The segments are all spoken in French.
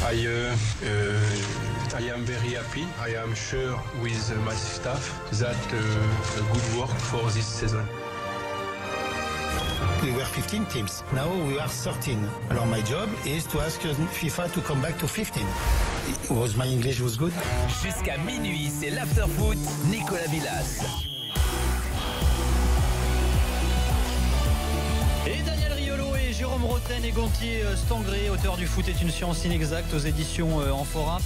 I am very happy. I am sure with my staff that good work for this season. We were 15 teams. Now we are 13. Alors my job is to ask FIFA to come back to 15. Was my English was good? Jusqu'à minuit, c'est l'after-foot, Nicolas Villas. Et Daniel Riolo et Jérôme Roten et Gontier Stangré, auteur du Foot est une science inexacte aux éditions Amphora.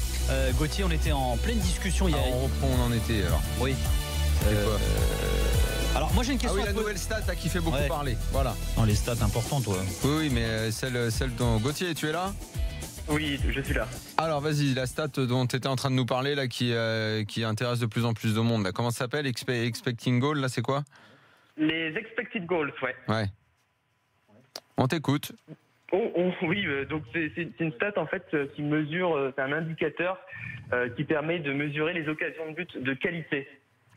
Gauthier, on était en pleine discussion hier. Alors, on reprend où on en était alors. Oui. Alors moi j'ai une question. Ah oui, la nouvelle stat là, qui fait beaucoup parler. Voilà. Non, les stats importantes, toi. Oui, mais celle dont Gauthier, tu es là? Oui, je suis là. Alors vas-y, la stat dont tu étais en train de nous parler là, qui intéresse de plus en plus de monde. Là. Comment ça s'appelle? Expecting goal, là c'est quoi? Les expected goals, ouais. Ouais. On t'écoute. Oui, donc c'est une stat en fait qui mesure, c'est un indicateur qui permet de mesurer les occasions de but de qualité.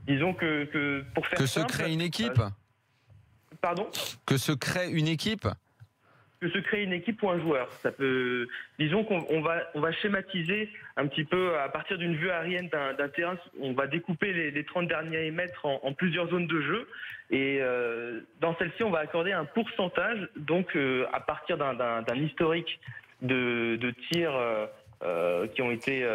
Disons que pour faire que simple, se crée une équipe. Pardon? Que se crée une équipe. Que se crée une équipe ou un joueur. Ça peut, disons qu'on va schématiser un petit peu à partir d'une vue aérienne d'un terrain. On va découper les 30 derniers mètres en plusieurs zones de jeu. Et dans celle-ci, on va accorder un pourcentage. Donc, à partir d'un historique de tirs qui ont été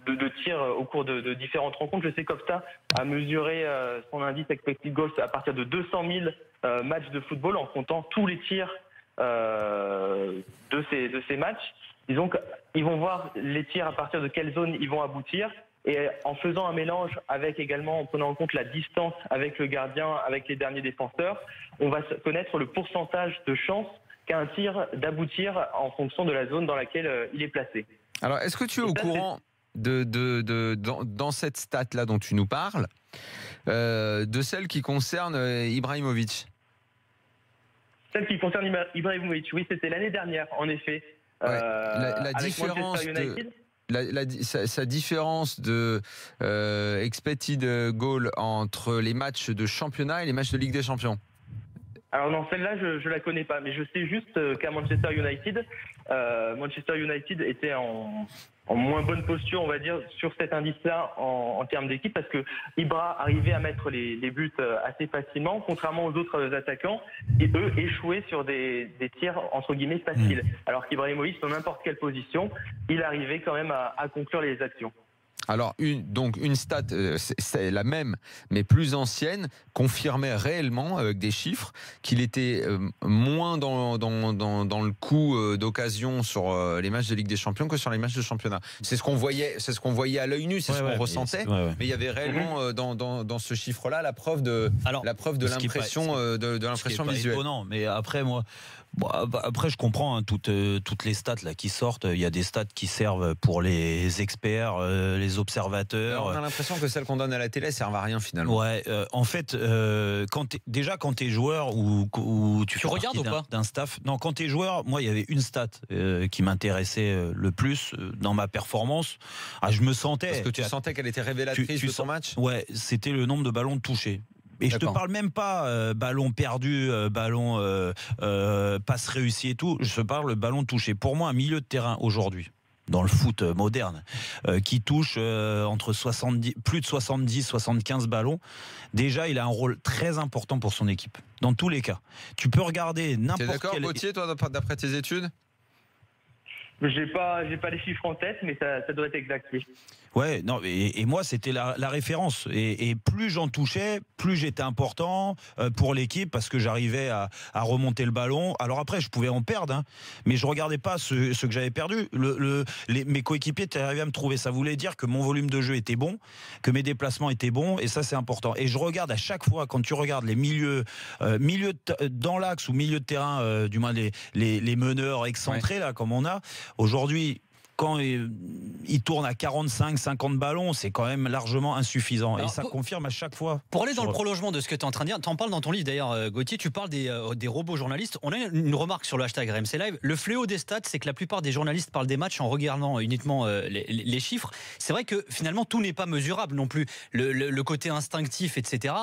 de tirs au cours de différentes rencontres, je sais qu'Opta a mesuré son indice expected goals à partir de 200 000 matchs de football en comptant tous les tirs de ces matchs. Disons qu'ils vont voir les tirs à partir de quelle zone ils vont aboutir, et en faisant un mélange avec également, en prenant en compte la distance avec le gardien, avec les derniers défenseurs, on va connaître le pourcentage de chance qu'a un tir d'aboutir en fonction de la zone dans laquelle il est placé. Alors est-ce que tu es au courant dans cette stat là dont tu nous parles, de celle qui concerne Ibrahimovic? Celle qui concerne Ibrahimovic, oui, c'était l'année dernière, en effet. Ouais. La différence sa différence de expected goal entre les matchs de championnat et les matchs de Ligue des Champions. Alors non, celle-là, je la connais pas, mais je sais juste qu'à Manchester United était en moins bonne posture, on va dire, sur cet indice-là en termes d'équipe, parce que Ibra arrivait à mettre les buts assez facilement, contrairement aux autres attaquants, et eux échouaient sur des tirs entre guillemets faciles. Alors qu'Ibrahimovic, dans n'importe quelle position, il arrivait quand même à conclure les actions. Alors une stat, c'est la même, mais plus ancienne, confirmait réellement avec des chiffres qu'il était moins dans le coup d'occasion sur les matchs de Ligue des Champions que sur les matchs de championnat. C'est ce qu'on voyait à l'œil nu, c'est ce qu'on ressentait. Mais il y avait réellement dans ce chiffre-là la preuve de l'impression visuelle. Étonnant, mais après moi. Bon, après, je comprends hein, toutes les stats là qui sortent. Il y a des stats qui servent pour les experts, les observateurs. Alors, on a l'impression que celles qu'on donne à la télé servent à rien finalement. Ouais, en fait, quand t'es joueur ou tu regardes d'un staff. Non, quand t'es joueur, moi, il y avait une stat qui m'intéressait le plus dans ma performance. Ah, je me sentais. Parce que tu sentais qu'elle était révélatrice de ton match. Ouais, c'était le nombre de ballons touchés. Et je te parle même pas ballon perdu, ballon passe réussi et tout. Je te parle ballon touché. Pour moi, un milieu de terrain aujourd'hui, dans le foot moderne, qui touche entre plus de 70-75 ballons, déjà il a un rôle très important pour son équipe. Dans tous les cas. Tu peux regarder n'importe quel... T'es d'accord, Gauthier, toi, d'après tes études? J'ai pas les chiffres en tête, mais ça doit être exact. Oui. Ouais, non, et moi c'était la référence. Et plus j'en touchais, plus j'étais important pour l'équipe parce que j'arrivais à remonter le ballon. Alors après, je pouvais en perdre, hein, mais je regardais pas ce que j'avais perdu. Mes coéquipiers étaient arrivés à me trouver. Ça voulait dire que mon volume de jeu était bon, que mes déplacements étaient bons, et ça c'est important. Et je regarde à chaque fois, quand tu regardes les milieux dans l'axe ou milieu de terrain, du moins les meneurs excentrés là, comme on a aujourd'hui. Quand il tourne à 45-50 ballons, c'est quand même largement insuffisant. Alors, et ça confirme à chaque fois. Pour aller dans le prolongement de ce que tu es en train de dire, tu en parles dans ton livre d'ailleurs, Gauthier, tu parles des robots journalistes. On a une remarque sur le hashtag RMC Live. Le fléau des stats, c'est que la plupart des journalistes parlent des matchs en regardant uniquement les chiffres. C'est vrai que finalement, tout n'est pas mesurable non plus. Le côté instinctif, etc.,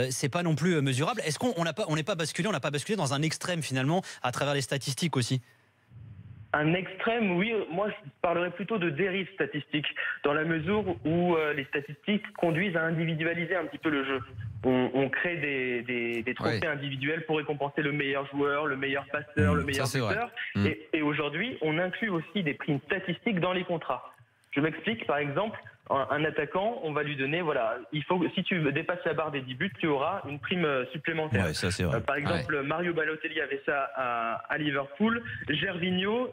c'est pas non plus mesurable. Est-ce qu'on n'a pas basculé dans un extrême finalement à travers les statistiques aussi ? Un extrême, oui. Moi, je parlerais plutôt de dérive statistique, dans la mesure où les statistiques conduisent à individualiser un petit peu le jeu. On crée des trophées individuels pour récompenser le meilleur joueur, le meilleur passeur, le meilleur buteur. Et aujourd'hui, on inclut aussi des primes statistiques dans les contrats. Je m'explique, par exemple, un attaquant, on va lui donner, voilà, si tu dépasses la barre des 10 buts, tu auras une prime supplémentaire. Ouais, ça, c'est vrai. Par exemple, Mario Balotelli avait ça à Liverpool. Gervinho,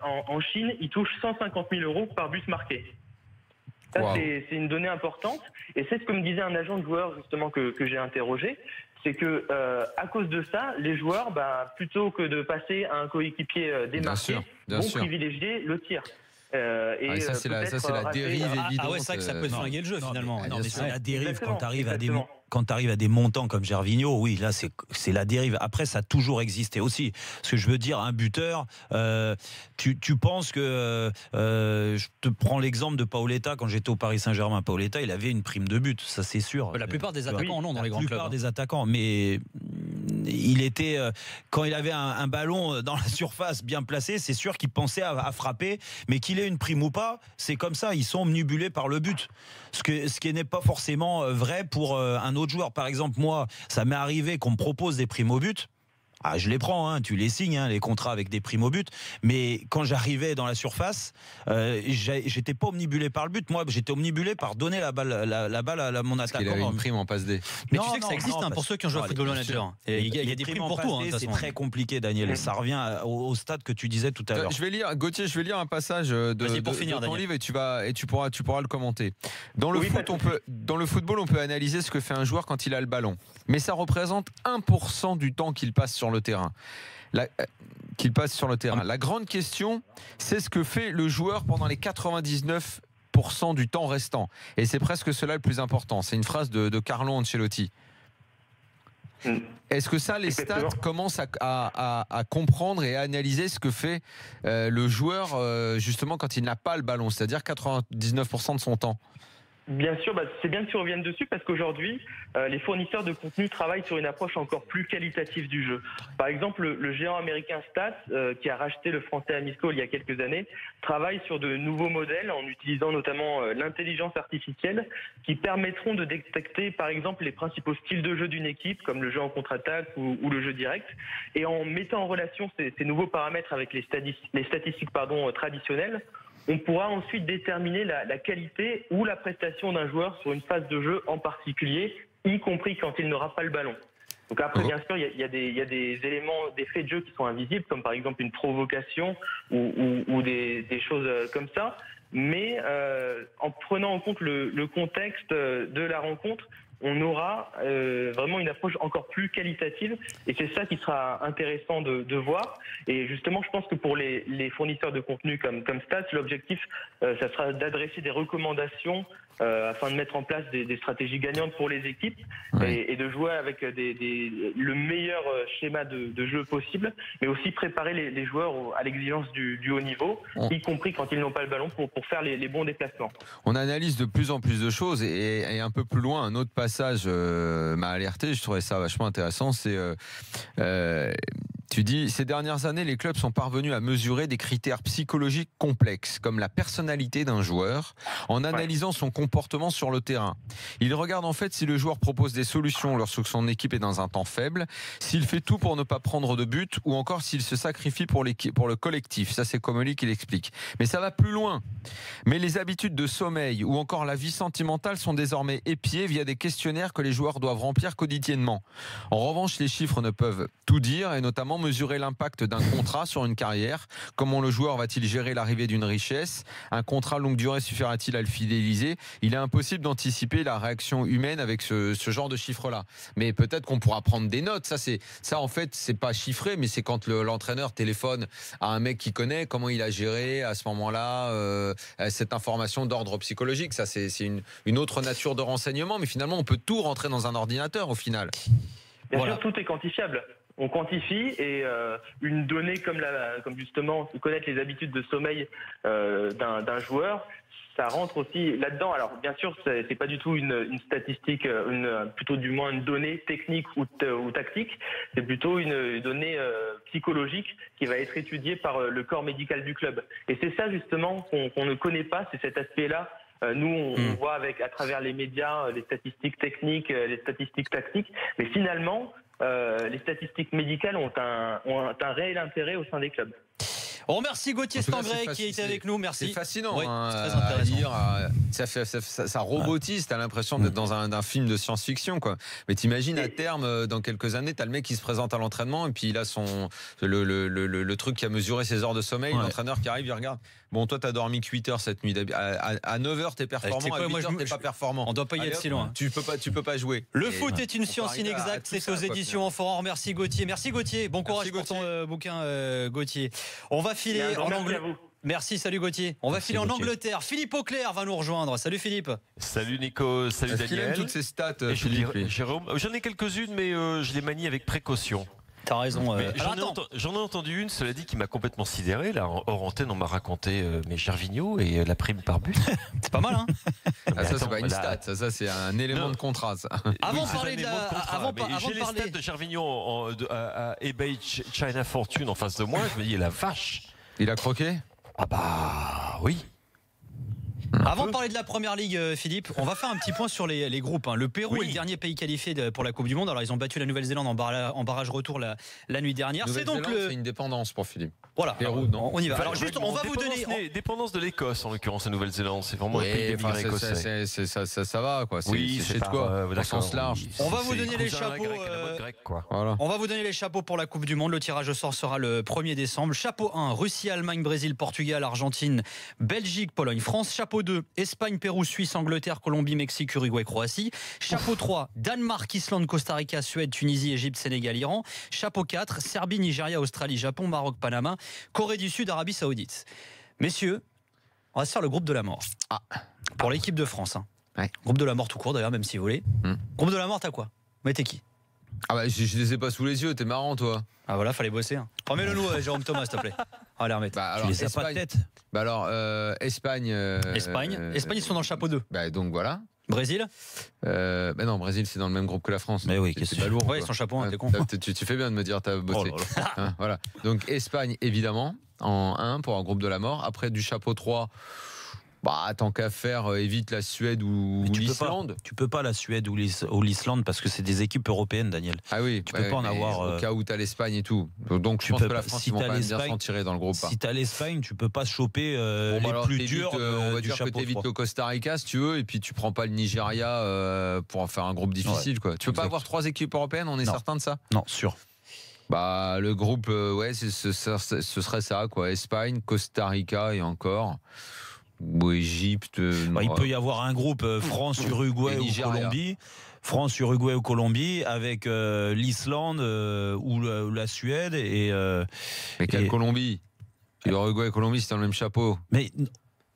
en Chine, il touche 150 000 € par but marqué. Ça, c'est une donnée importante. Et c'est ce que me disait un agent de joueur, justement, que j'ai interrogé. C'est que, à cause de ça, les joueurs, plutôt que de passer à un coéquipier démarqué, vont privilégier le tir. Ça, c'est la dérive évidente. Ah ouais, c'est vrai que ça peut flinguer le jeu, finalement. Non, mais c'est la dérive. Exactement, quand tu arrives à des montants comme Gervinho, oui, là, c'est la dérive. Après, ça a toujours existé aussi. Ce que je veux dire, un buteur, tu penses que... je te prends l'exemple de Paoletta. Quand j'étais au Paris Saint-Germain, Paoletta, il avait une prime de but, ça c'est sûr. La plupart des attaquants en ont dans les grands clubs. La plupart des attaquants, mais... il était quand il avait un ballon dans la surface bien placé, c'est sûr qu'il pensait à frapper, mais qu'il ait une prime ou pas, c'est comme ça, ils sont omnibulés par le but. Ce qui n'est pas forcément vrai pour un autre joueur. Par exemple, moi, ça m'est arrivé qu'on me propose des primes au but. Ah, je les prends, tu les signes, les contrats avec des primes au but. Mais quand j'arrivais dans la surface, j'étais pas omnibulé par le but. Moi, j'étais omnibulé par donner la balle à mon attaquant. Il avait une prime en passe D. Mais tu sais que ça existe pour ceux qui ont joué à Football Manager. Il y a des primes pour tout. C'est très compliqué, Daniel. Ça revient au stade que tu disais tout à l'heure. Gauthier, je vais lire un passage de ton livre et tu pourras le commenter. Dans le football, on peut analyser ce que fait un joueur quand il a le ballon. Mais ça représente 1% du temps qu'il passe sur le terrain. La grande question, c'est ce que fait le joueur pendant les 99% du temps restant. Et c'est presque cela le plus important. C'est une phrase de Carlo Ancelotti. Est-ce que ça, les stats commencent à comprendre et à analyser ce que fait le joueur justement quand il n'a pas le ballon, c'est-à-dire 99% de son temps? Bien sûr, c'est bien que tu reviennes dessus parce qu'aujourd'hui, les fournisseurs de contenu travaillent sur une approche encore plus qualitative du jeu. Par exemple, le géant américain Stats, qui a racheté le français Amisco il y a quelques années, travaille sur de nouveaux modèles en utilisant notamment l'intelligence artificielle qui permettront de détecter, par exemple, les principaux styles de jeu d'une équipe, comme le jeu en contre-attaque ou le jeu direct, et en mettant en relation ces nouveaux paramètres avec les statistiques traditionnelles, on pourra ensuite déterminer la qualité ou la prestation d'un joueur sur une phase de jeu en particulier, y compris quand il n'aura pas le ballon. Donc après, bien sûr, il y a des éléments, des faits de jeu qui sont invisibles, comme par exemple une provocation ou des choses comme ça. Mais en prenant en compte le contexte de la rencontre, on aura vraiment une approche encore plus qualitative et c'est ça qui sera intéressant de voir. Et justement, je pense que pour les fournisseurs de contenu comme Stats, l'objectif, ça sera d'adresser des recommandations afin de mettre en place des stratégies gagnantes pour les équipes et de jouer avec le meilleur schéma de jeu possible, mais aussi préparer les joueurs à l'exigence du haut niveau, y compris quand ils n'ont pas le ballon pour faire les bons déplacements. On analyse de plus en plus de choses et un peu plus loin, un autre passage m'a alerté, je trouvais ça vachement intéressant, c'est tu dis, ces dernières années, les clubs sont parvenus à mesurer des critères psychologiques complexes, comme la personnalité d'un joueur, en analysant son comportement sur le terrain. Ils regardent en fait si le joueur propose des solutions lorsque son équipe est dans un temps faible, s'il fait tout pour ne pas prendre de but, ou encore s'il se sacrifie pour le collectif. Ça, c'est Comolli qui l'explique. Mais ça va plus loin. Mais les habitudes de sommeil ou encore la vie sentimentale sont désormais épiées via des questionnaires que les joueurs doivent remplir quotidiennement. En revanche, les chiffres ne peuvent tout dire, et notamment mesurer l'impact d'un contrat sur une carrière. Comment le joueur va-t-il gérer l'arrivée d'une richesse? Un contrat longue durée suffira-t-il à le fidéliser? Il est impossible d'anticiper la réaction humaine avec ce genre de chiffres-là. Mais peut-être qu'on pourra prendre des notes. Ça en fait, c'est pas chiffré, mais c'est quand l'entraîneur téléphone à un mec qui connaît comment il a géré à ce moment-là cette information d'ordre psychologique. Ça, c'est une autre nature de renseignement. Mais finalement, on peut tout rentrer dans un ordinateur au final. Bien sûr, tout est quantifiable. on quantifie et une donnée comme justement connaître les habitudes de sommeil d'un joueur, ça rentre aussi là-dedans. Alors bien sûr, c'est pas du tout une statistique, plutôt du moins une donnée technique ou tactique. C'est plutôt une donnée psychologique qui va être étudiée par le corps médical du club. Et c'est ça justement qu'on ne connaît pas, c'est cet aspect-là. Nous, on voit à travers les médias les statistiques techniques, les statistiques tactiques, mais finalement, les statistiques médicales ont un réel intérêt au sein des clubs. On remercie Gauthier Stangret qui était avec nous. Merci. C'est fascinant. Oui, hein, très intéressant. Ça robotise. T'as l'impression d'être dans un film de science-fiction, quoi. Mais t'imagines à terme, dans quelques années, t'as le mec qui se présente à l'entraînement et puis il a le truc qui a mesuré ses heures de sommeil. Ouais. L'entraîneur qui arrive, il regarde. Bon, toi, t'as dormi que 8 heures cette nuit. À 9 heures, t'es performant. À 8 heures, t'es pas performant. On doit pas y être si loin. Tu peux pas jouer. Le foot est une science inexacte. C'est aux éditions Enforan. Merci Gauthier. Merci Gauthier. Bon courage pour ton bouquin, Gauthier. On va filer en Angleterre. Merci, salut Gauthier. On va filer en Angleterre. Philippe Auclair va nous rejoindre. Salut Philippe. Salut Nico, salut Daniel. Toutes ces stats, Jérôme. J'en ai quelques-unes, mais je les manie avec précaution. T'as raison. J'en ai entendu une, cela dit, qui m'a complètement sidéré. Là, hors antenne, on m'a raconté mes Gervinho et la prime par but. C'est pas mal, hein. Ça, c'est pas une stat. Ça, c'est un élément de contrat. Ça. Avant de parler de j'ai les stats de Gervinho à eBay China Fortune en face de moi. Je me dis, la vache. Il a croqué? Ah bah oui. Avant de parler de la première ligue, Philippe, on va faire un petit point sur les groupes. Le Pérou est le dernier pays qualifié pour la Coupe du Monde. Alors ils ont battu la Nouvelle-Zélande en barrage retour la nuit dernière. C'est donc une dépendance pour Philippe. Voilà. Pérou, non. On y va. Alors juste, on va vous donner dépendance de l'Écosse en l'occurrence, la Nouvelle-Zélande. C'est vraiment un pays écossais. Ça va quoi. Oui, c'est chez toi. Au sens large. On va vous donner les chapeaux. On va vous donner les chapeaux pour la Coupe du Monde. Le tirage au sort sera le 1er décembre. Chapeau 1, Russie, Allemagne, Brésil, Portugal, Argentine, Belgique, Pologne, France. Chapeau 2, Espagne, Pérou, Suisse, Angleterre, Colombie, Mexique, Uruguay, Croatie. Chapeau 3, Danemark, Islande, Costa Rica, Suède, Tunisie, Égypte, Sénégal, Iran. Chapeau 4, Serbie, Nigeria, Australie, Japon, Maroc, Panama, Corée du Sud, Arabie Saoudite. Messieurs, on va se faire le groupe de la mort. Pour l'équipe de France. Ouais. Groupe de la mort tout court d'ailleurs, même si vous voulez. Groupe de la mort, t'as quoi? Mais t'es qui? Ah bah je les ai pas sous les yeux, t'es marrant toi. Ah voilà, fallait bosser. Remets-le nous, Jérôme Thomas, s'il te plaît. Allez, remettre. Alors, tu les as pas de tête. Bah alors, Espagne. Espagne, ils sont dans le chapeau 2. Bah donc voilà. Brésil bah non, Brésil c'est dans le même groupe que la France. Mais oui, c'est pas lourd. Ouais, ils sont chapeau 1, t'es con. Tu fais bien de me dire t'as bossé. Voilà. Donc Espagne évidemment en 1 pour un groupe de la mort. Après du chapeau 3. Bah, tant qu'à faire, évite la Suède ou l'Islande. Tu peux pas la Suède ou l'Islande parce que c'est des équipes européennes, Daniel. Ah oui, tu peux pas en avoir. Au cas où t'as l'Espagne et tout. Donc je pense que la France, ils vont quand même bien s'en tirer dans le groupe. Si t'as l'Espagne, tu peux pas choper les plus durs. On va du dire que t'évites le Costa Rica si tu veux, et puis tu prends pas le Nigeria pour en faire un groupe difficile. Quoi. Tu peux pas avoir 3 équipes européennes, on est certain de ça? Non, sûr. Bah, le groupe, ce serait ça, quoi. Espagne, Costa Rica et encore. Ou Égypte. Il peut y avoir un groupe France, Uruguay ou Colombie. France, Uruguay ou Colombie avec l'Islande ou la Suède. Mais quelle Colombie? Uruguay et Colombie, c'est dans le même chapeau. Mais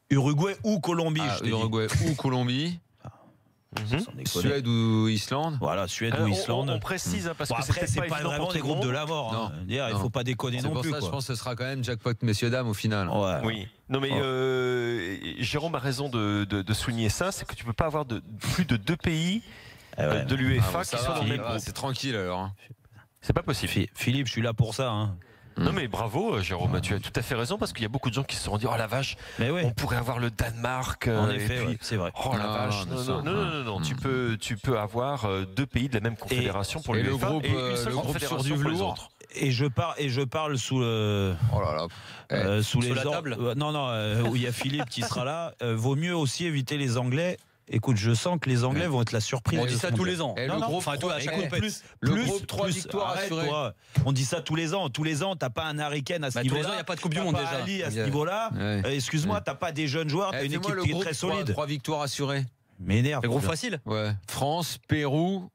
Uruguay ou Colombie, Uruguay ou Colombie. Suède ou Islande. Voilà, Suède ou Islande. On précise parce que après c'est pas vraiment des groupes de la mort. Il faut pas déconner non plus. C'est pour ça je pense que ce sera quand même jackpot messieurs dames au final. Oui. Non mais Jérôme a raison de souligner ça, c'est que tu peux pas avoir plus de 2 pays de l'UEFA qui sont dans le même groupe. C'est tranquille alors. C'est pas possible. Philippe, je suis là pour ça. Non mais bravo Jérôme, tu as tout à fait raison parce qu'il y a beaucoup de gens qui se sont dit oh la vache, on pourrait avoir le Danemark. En effet, c'est vrai. Oh la vache, non, tu peux avoir 2 pays de la même confédération pour l'UEFA et une seule confédération pour les autres. Et je parle sous les la table. Où il y a Philippe qui sera là. Vaut mieux aussi éviter les Anglais. Écoute, je sens que les Anglais vont être la surprise. On dit ça tous les ans. Le groupe 3 victoires assurées. On dit ça tous les ans. Tous les ans, t'as pas un Harry Kane à ce niveau-là. Tous les ans, il n'y a pas de Coupe du Monde déjà. Ali à ce niveau-là. Excuse-moi, t'as pas des jeunes joueurs. T'as une équipe qui est très solide. 3 victoires assurées. M'énerve. Le groupe facile. Ouais. France, Pérou,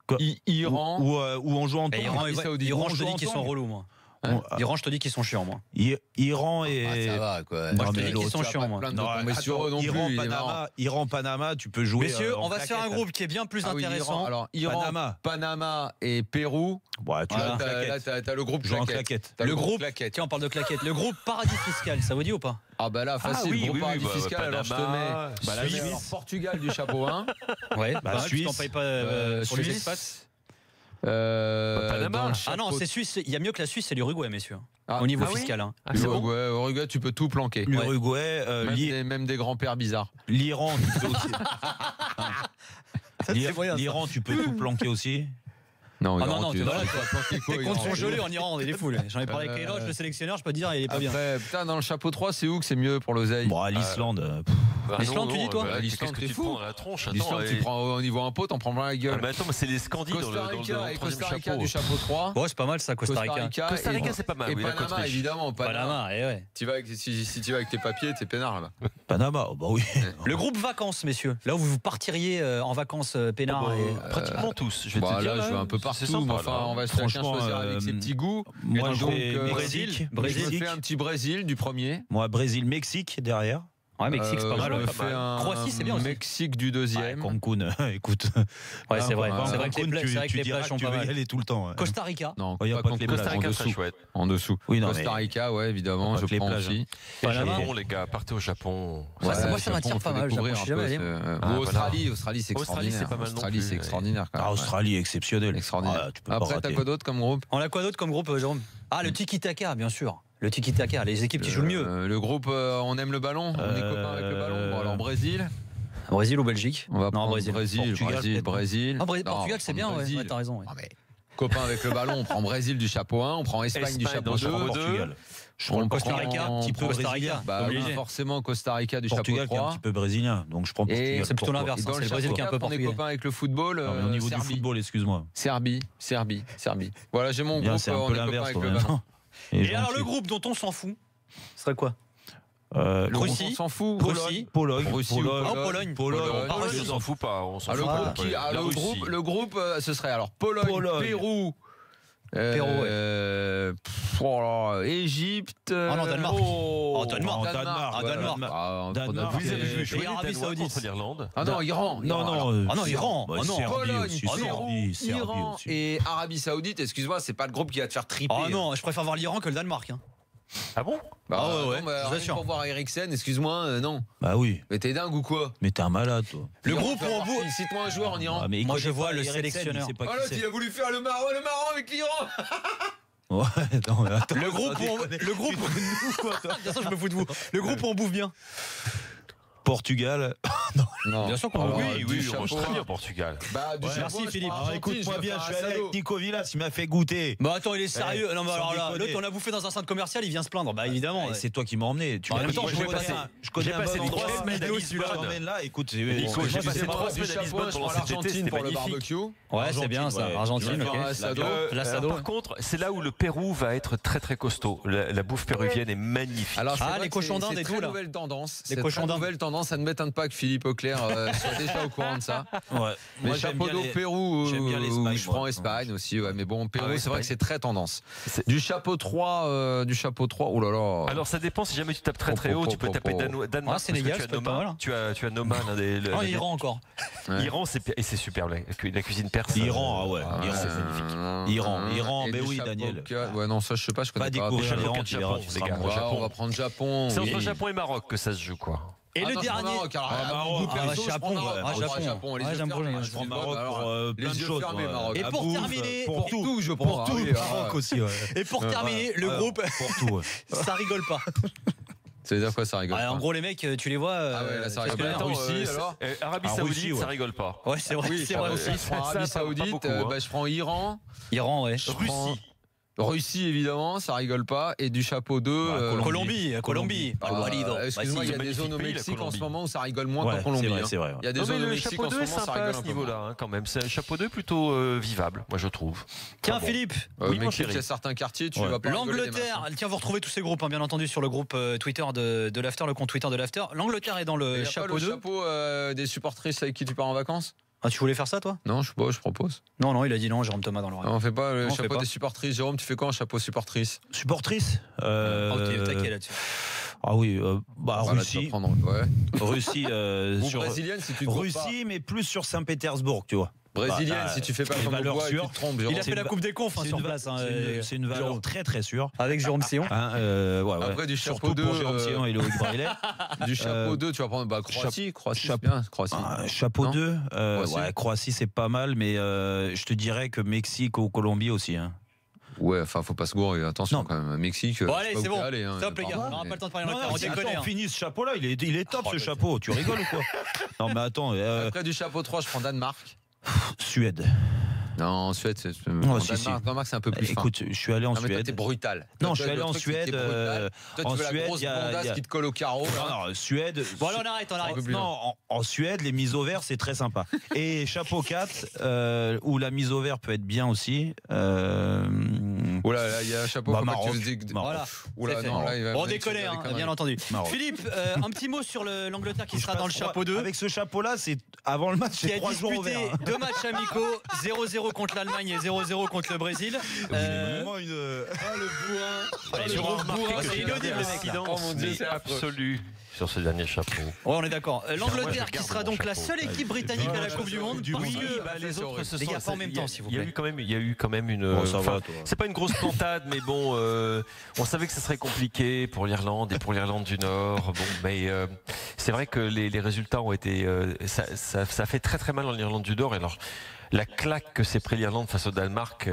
Iran. Où on joue en Iran, je te dis qu'ils sont relous, moi. Iran, je te dis qu'ils sont chiants, moi. Iran et. Ça va, quoi. Moi, je te dis qu'ils sont chiants, moi. Iran, Panama, tu peux jouer. Messieurs, on va se faire un groupe qui est bien plus intéressant. Alors, Iran, Panama et Pérou. Ouais, là, t'as le groupe claquette. Le groupe, tiens, on parle de claquette. Le groupe paradis fiscal, ça vous dit ou pas? Ah bah là, facile. Oui, le groupe paradis fiscal, Panama, alors je te mets la Suisse, Portugal du chapeau 1. Ouais, Suisse. Tu t'en payes pas pour les expats. Panama. Ah non, c'est Suisse. Il y a mieux que la Suisse, c'est l'Uruguay, messieurs. Ah, au niveau oui fiscal. Hein. Uruguay, tu peux tout planquer. L'Uruguay, même des grands-pères bizarres. l'Iran, tu peux aussi. L'Iran, tu peux tout planquer aussi. Non, t'es contre son gelé en Iran, il est fou. J'en ai parlé avec Eloge, le sélectionneur, je peux te dire, il est pas bien. Putain, dans le chapeau 3, c'est où que c'est mieux pour l'oseille? Bon, l'Islande. L'Islande, tu dis toi? L'Islande, t'es fou. La tronche. L'Islande, tu prends au niveau impôt, t'en prends plein la gueule. Mais attends, c'est les Scandis dans le Costa Rica chapeau. du chapeau 3. Ouais, c'est pas mal ça, Costa Rica. Costa Rica, c'est pas mal. Et Panama, évidemment. Panama, ouais. Si tu vas avec tes papiers, t'es peinard là-bas. Panama, bah oui. Le groupe vacances, messieurs. Là où vous partiriez en vacances peinard. Pratiquement tous. Je vais te dire. Là, je vais un peu partout. Enfin, on va chacun choisir avec ses petits goûts. Moi, donc, Brésil. Je fais un petit Brésil du premier. Moi, Brésil-Mexique derrière. Ouais, Mexique, c'est pas mal. Je fais un Croatie, c'est bien aussi. Mexique du deuxième. Cancun, écoute. Ouais, c'est vrai. C'est vrai que les plages sont pas mal. Tu veux y aller tout le temps. Costa Rica. Non, il y a pas que les Costa plages. Rica, c'est chouette. En dessous. Oui, non, Costa Rica, ouais, évidemment, je prends aussi. Japon, les gars, partez au Japon. Moi, ça m'attire pas mal. Je suis jamais allé. Australie, c'est extraordinaire. Australie, c'est extraordinaire. Australie, exceptionnel. Extraordinaire. Après, t'as quoi d'autre comme groupe? On a quoi d'autre comme groupe, Jérôme? Ah, le tiki-taka, bien sûr. Le tiki-taka, les équipes qui jouent le mieux. Le groupe, on aime le ballon, on est copains avec le ballon. Bon, alors Brésil. Brésil ou Belgique? On va prendre Brésil. Brésil. Portugal, c'est bien, ouais, t'as raison. Copains avec le ballon, on prend Brésil du chapeau 1, on prend Espagne du chapeau 2. Portugal. Je prends Costa Rica, un petit peu Costa Rica. Forcément Costa Rica du chapeau 3. Portugal qui est un petit peu brésilien, donc je prends Portugal. C'est plutôt l'inverse, c'est le Brésil qui est un peu portugais. On est copains avec le football. Au niveau du football, excuse-moi. Serbie. Voilà, j'ai mon groupe, c'est un on peu est copains l'inverse. avec le ballon. Et alors le groupe dont on s'en fout, ce serait quoi? Russie, on s'en fout. Pologne. Pologne. On s'en fout pas. Le groupe, ce serait alors Pologne. Pérou. Égypte. Danemark. Danemark. Vous avez vu jouer Arabie Saoudite contre l'Irlande. Ah non, Iran. Iran. Iran et Arabie Saoudite. Excuse-moi, c'est pas le groupe qui va te faire triper. Ah non, je préfère voir l'Iran que le Danemark. Ah bon? Ouais. Pour voir Eriksen, excuse-moi, non. Bah oui. Mais t'es dingue ou quoi? Mais t'es un malade, toi. Le groupe où on bouffe. Cite-moi un joueur en Iran. Moi, je vois le sélectionneur. Il a voulu faire le Maroc avec l'Iran. Ouais, non, attends. Le groupe bien sûr, je me fous de vous. Le groupe où on bouffe bien. Portugal. Non. Bien sûr qu'on oui, on mange très bien Portugal. Merci Philippe. Écoute-moi bien, je suis allé avec Nico Villas, il m'a fait goûter. Bah attends, il est sérieux. Non mais alors là, l'autre on a bouffé dans un centre commercial, il vient se plaindre. Bah évidemment. C'est toi qui m'as emmené. En même temps, je connais passé 3 semaines à Lisbonne. Là, écoute, j'ai passé 3 semaines à Lisbonne pendant cet été, c'était magnifique. Ouais, c'est bien ça. Argentine, ok. Par contre, c'est là où le Pérou va être très très costaud. La bouffe péruvienne est magnifique. Les cochons d'Inde et tout là. C'est une nouvelle tendance, ça ne m'étonne pas que Philippe Auclair soit déjà au courant de ça. Mais chapeau d'eau Pérou, je prends Espagne aussi. Mais bon, Pérou, c'est vrai que c'est très tendance. Du chapeau 3, oh là là. Alors ça dépend, si jamais tu tapes très très haut, tu peux taper Danemark. Sénégal, c'est pas mal. Tu as Noma, l'un des. Iran encore. Iran, c'est superbe, la cuisine perse. Iran, c'est magnifique. Iran, mais oui, Daniel. Ouais, non, ça je sais pas, je connais pas. Découvrir l'Iran, tu verras. On va prendre Japon. C'est entre Japon et Maroc que ça se joue, quoi. Et le dernier, Japon. Je prends Maroc pour plein de choses. Et pour terminer, pour tout, je prends pour tout, Maroc aussi. Et pour terminer, le groupe, pour tout. Ça rigole pas. Ça veut dire quoi, ça rigole pas? En gros, les mecs, tu les vois. Là, ça rigole pas. Russie, alors Arabie Saoudite, ça rigole pas. Ouais, c'est vrai. C'est vrai aussi. Je prends Arabie Saoudite, je prends Iran. Ouais. Russie, évidemment, ça rigole pas. Et du chapeau 2. Colombie. Excuse-moi, il y a des zones au Mexique en ce moment où ça rigole moins qu'en Colombie. C'est vrai. Il y a des zones au Mexique en ce moment où ça rigole à ce niveau-là, quand même. C'est un chapeau 2 plutôt vivable, moi je trouve. Tiens, Philippe. Oui, mon chéri. Il y a certains quartiers, tu vas pas. L'Angleterre. Tiens, vous retrouvez tous ces groupes, bien entendu, sur le groupe Twitter de l'After, le compte Twitter de l'After. L'Angleterre est dans le chapeau 2. Le chapeau des supportrices avec qui tu pars en vacances? Ah, tu voulais faire ça, toi? Non, je propose. Non, il a dit non, Jérôme Thomas dans l'oreille. On fait pas le chapeau des supportrices. Jérôme, tu fais quoi en chapeau supportrice? Supportrice Taquet là-dessus. Ah oui, Russie. Russie, sur brésilienne, si tu te Russie, pas. Mais plus sur Saint-Pétersbourg, tu vois. Brésilienne, si tu fais pas comme Bois, tu te trompes. Il a fait la Coupe des Confs sur place. C'est une valeur très très sûre. Avec Jérôme Sillon. Après du chapeau 2 pour Jérôme Sillon et Loïc Braillet. Du chapeau 2, tu vas prendre Croatie. Chapeau 2, Croatie c'est pas mal, mais je te dirais que Mexique ou Colombie aussi. Ouais, enfin, faut pas se gourer. Attention quand même. Mexique. Bon, allez, c'est bon. Stop, les gars. On n'aura pas le temps de parler de on déconne. Finis ce chapeau-là. Il est top, ce chapeau. Tu rigoles ou quoi? Non, mais attends. Après du chapeau 3, je prends Danemark. Suède. Non, Suède, c'est Danemark, c'est un peu plus fin. Écoute, je suis allé en Suède. T'es brutal. Non, je suis allé en Suède. Toi, tu veux la grosse bandasse qui te colle au carreau. Non, Suède. Bon, alors on arrête. Non, en Suède, les mises au vert, c'est très sympa. Et chapeau 4, où la mise au vert peut être bien aussi. Oula, il y a un chapeau. Maroc. Voilà. On déconne, bien entendu. Philippe, un petit mot sur l'Angleterre qui sera dans le chapeau 2. Avec ce chapeau-là, c'est avant le match, c'est 3 jours au vert. 2 matchs amicaux, 0-0 contre l'Allemagne et 0-0 contre le Brésil. Le bourrin. C'est inaudible, le mec. Oh mon Dieu, c'est absolu sur ce dernier chapeau. Ouais, on est d'accord. L'Angleterre qui sera donc la seule équipe britannique à la Coupe du Monde. Les autres, les gars, pas en même temps, s'il vous plaît. Il y a eu quand même une. C'est pas une grosse plantade, mais bon, on savait que ça serait compliqué pour l'Irlande et pour l'Irlande du Nord. Bon, mais c'est vrai que les résultats ont été. Ça fait très très mal en Irlande du Nord. Et alors, la claque que s'est pris l'Irlande face au Danemark,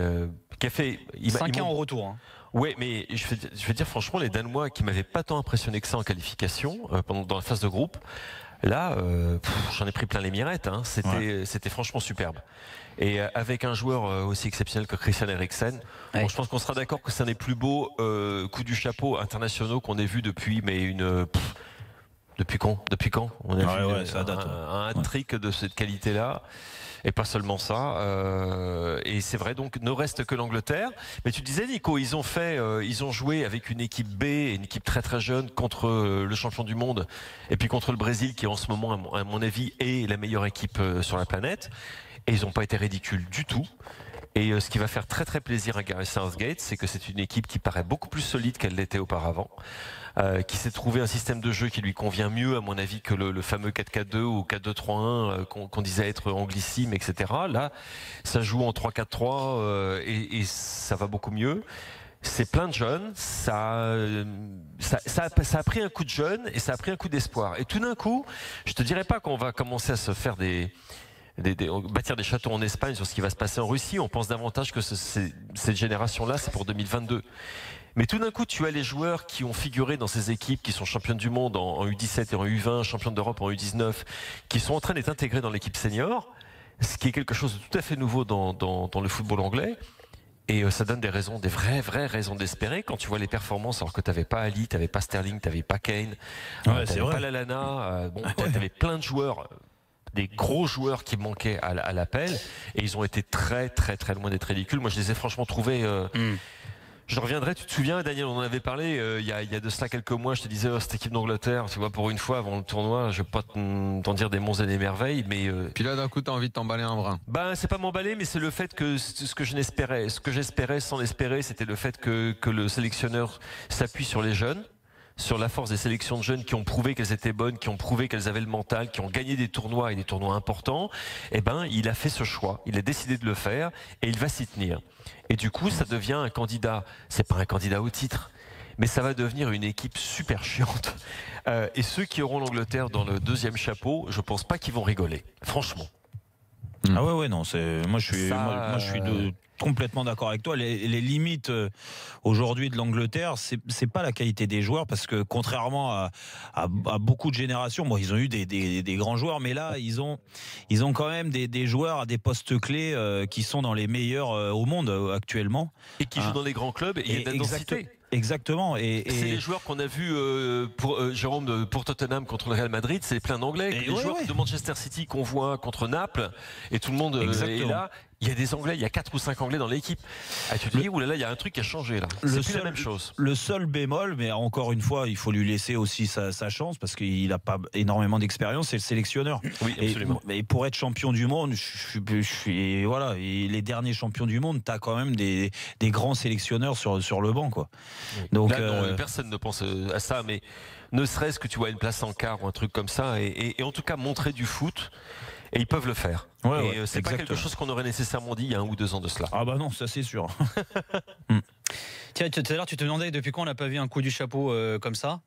qui a fait 5-1 au retour. Oui, mais je vais dire franchement, les Danois qui m'avaient pas tant impressionné que ça en qualification, dans la phase de groupe, là, j'en ai pris plein les mirettes. C'était franchement superbe. Et avec un joueur aussi exceptionnel que Christian Eriksen, je pense qu'on sera d'accord que c'est un des plus beaux coups du chapeau internationaux qu'on ait vu depuis, depuis quand on a vu ça date, un hat-trick de cette qualité-là. Et pas seulement ça. Et c'est vrai, donc ne reste que l'Angleterre. Mais tu disais, Nico, ils ont joué avec une équipe B, une équipe très très jeune, contre le champion du monde, et puis contre le Brésil, qui en ce moment, à mon avis, est la meilleure équipe sur la planète. Et ils n'ont pas été ridicules du tout. Et ce qui va faire très très plaisir à Gareth Southgate, c'est que c'est une équipe qui paraît beaucoup plus solide qu'elle l'était auparavant. Qui s'est trouvé un système de jeu qui lui convient mieux, à mon avis, que le fameux 4-4-2 ou 4-2-3-1 qu'on disait être anglissime, etc. Là, ça joue en 3-4-3 et ça va beaucoup mieux. C'est plein de jeunes, ça a pris un coup de jeune et ça a pris un coup d'espoir. Et tout d'un coup, je te dirais pas qu'on va commencer à se faire bâtir des châteaux en Espagne sur ce qui va se passer en Russie. On pense davantage que cette génération-là, c'est pour 2022. Mais tout d'un coup, tu as les joueurs qui ont figuré dans ces équipes, qui sont championnes du monde en U17 et en U20, championnes d'Europe en U19, qui sont en train d'être intégrés dans l'équipe senior, ce qui est quelque chose de tout à fait nouveau dans le football anglais. Et ça donne des vraies raisons d'espérer quand tu vois les performances, alors que tu n'avais pas Ali, tu n'avais pas Sterling, tu n'avais pas Kane, tu n'avais pas Lallana, tu avais plein de joueurs, des gros joueurs qui manquaient à l'appel, et ils ont été très très très loin d'être ridicules. Moi, je les ai franchement trouvés... Je reviendrai, tu te souviens, Daniel, on en avait parlé il y a de cela quelques mois, je te disais, cette équipe d'Angleterre, tu vois, pour une fois, avant le tournoi, je vais pas t'en dire des monts et des merveilles, mais... Puis là, d'un coup, t'as envie de t'emballer un brin. C'est pas m'emballer, mais c'est le fait que ce que j'espérais sans l'espérer, c'était le fait que le sélectionneur s'appuie sur les jeunes, sur la force des sélections de jeunes qui ont prouvé qu'elles étaient bonnes, qui ont prouvé qu'elles avaient le mental, qui ont gagné des tournois et des tournois importants. Il a fait ce choix, il a décidé de le faire et il va s'y tenir. Et du coup, ça devient un candidat, c'est pas un candidat au titre, mais ça va devenir une équipe super chiante. Et ceux qui auront l'Angleterre dans le deuxième chapeau, je pense pas qu'ils vont rigoler, franchement. Ah ouais, non, moi je suis complètement d'accord avec toi. Les limites aujourd'hui de l'Angleterre, c'est pas la qualité des joueurs, parce que contrairement à beaucoup de générations, ils ont eu des grands joueurs, mais là ils ont quand même des joueurs à des postes clés qui sont dans les meilleurs au monde actuellement. Et qui jouent dans les grands clubs, et il y a de la densité. Exactement. C'est les joueurs qu'on a vus Jérôme, pour Tottenham contre le Real Madrid, c'est plein d'anglais. Les joueurs de Manchester City qu'on voit contre Naples, et tout le monde est là. Il y a des Anglais, il y a 4 ou 5 Anglais dans l'équipe. Ah, tu te dis, oulala, il y a un truc qui a changé là. C'est plus la même chose. Le seul bémol, mais encore une fois, il faut lui laisser aussi sa chance parce qu'il n'a pas énormément d'expérience, c'est le sélectionneur. Oui, absolument. Et pour être champion du monde, voilà, et les derniers champions du monde, tu as quand même des grands sélectionneurs sur le banc, quoi. Oui. Donc, là, non, personne ne pense à ça, mais ne serait-ce que tu vois une place en quart ou un truc comme ça, et en tout cas montrer du foot. Et ils peuvent le faire. Et c'est pas quelque chose qu'on aurait nécessairement dit il y a 1 ou 2 ans de cela. Ah bah non, ça c'est sûr. Tiens, tout à l'heure, tu te demandais depuis quand on n'a pas vu un coup du chapeau comme ça.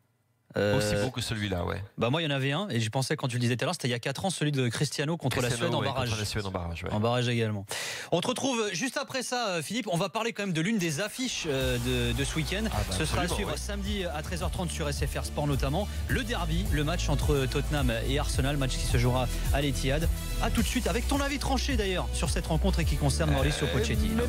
Aussi beau que celui-là, ouais. Bah moi, il y en avait un, et j'y pensais quand tu le disais tout à l'heure, c'était il y a 4 ans, celui de Cristiano contre la Suède en barrage. Contre la Suède en barrage, ouais. En barrage également. On te retrouve juste après ça, Philippe. On va parler quand même de l'une des affiches de ce week-end. Ce sera à suivre samedi à 13h30 sur SFR Sport notamment. Le derby, le match entre Tottenham et Arsenal, match qui se jouera à l'Etihad. A tout de suite avec ton avis tranché d'ailleurs sur cette rencontre et qui concerne Mauricio Pochettino.